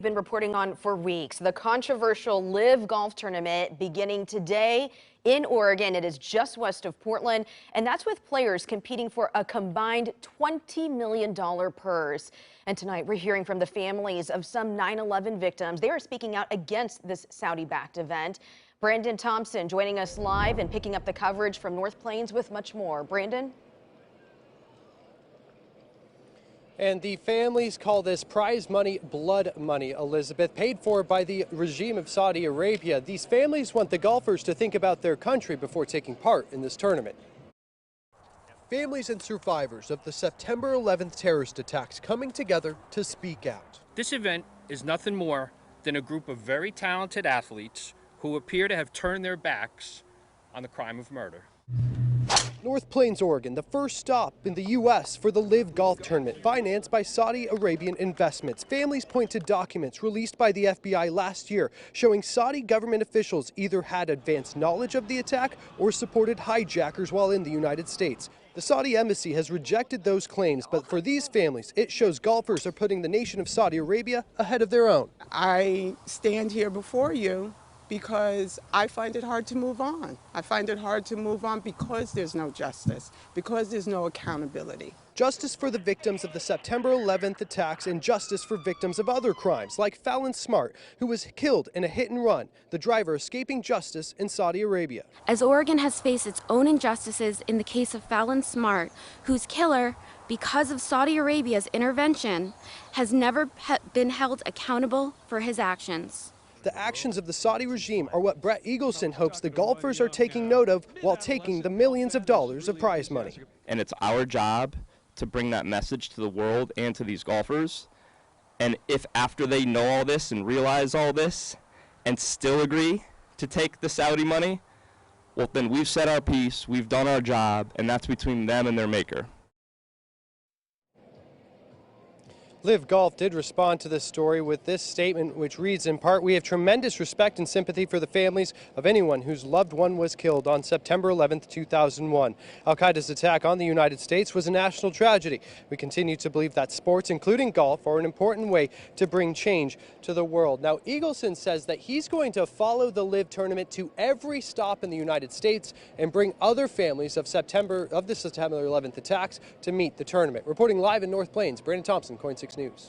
Been reporting on for weeks. The controversial LIV golf tournament beginning today in Oregon. It is just west of Portland, and that's with players competing for a combined $20 million purse. And tonight we're hearing from the families of some 9/11 victims. They are speaking out against this Saudi-backed event. Brandon Thompson joining us live and picking up the coverage from North Plains with much more. Brandon? And the families call this prize money blood money, Elizabeth, paid for by the regime of Saudi Arabia. These families want the golfers to think about their country before taking part in this tournament. Families and survivors of the September 11th terrorist attacks coming together to speak out. This event is nothing more than a group of very talented athletes who appear to have turned their backs on the crime of murder. North Plains, Oregon, the first stop in the U.S. for the LIV golf tournament, financed by Saudi Arabian investments. Families point to documents released by the FBI last year showing Saudi government officials either had advanced knowledge of the attack or supported hijackers while in the United States. The Saudi embassy has rejected those claims, but for these families, it shows golfers are putting the nation of Saudi Arabia ahead of their own. I stand here before you because I find it hard to move on. I find it hard to move on because there's no justice, because there's no accountability. Justice for the victims of the September 11th attacks and justice for victims of other crimes, like Fallon Smart, who was killed in a hit and run, the driver escaping justice in Saudi Arabia. As Oregon has faced its own injustices in the case of Fallon Smart, whose killer, because of Saudi Arabia's intervention, has never been held accountable for his actions. The actions of the Saudi regime are what Brett Eagleson hopes the golfers are taking note of while taking the millions of dollars of prize money. And it's our job to bring that message to the world and to these golfers. And if after they know all this and realize all this and still agree to take the Saudi money, well, then we've said our piece, we've done our job, and that's between them and their maker. LIV Golf did respond to this story with this statement, which reads in part, "We have tremendous respect and sympathy for the families of anyone whose loved one was killed on September 11th, 2001. Al-Qaeda's attack on the United States was a national tragedy. We continue to believe that sports, including golf, are an important way to bring change to the world." Now, Eagleson says that he's going to follow the LIV tournament to every stop in the United States and bring other families of the September 11th attacks to meet the tournament. Reporting live in North Plains, Brandon Thompson, KOIN 6 News.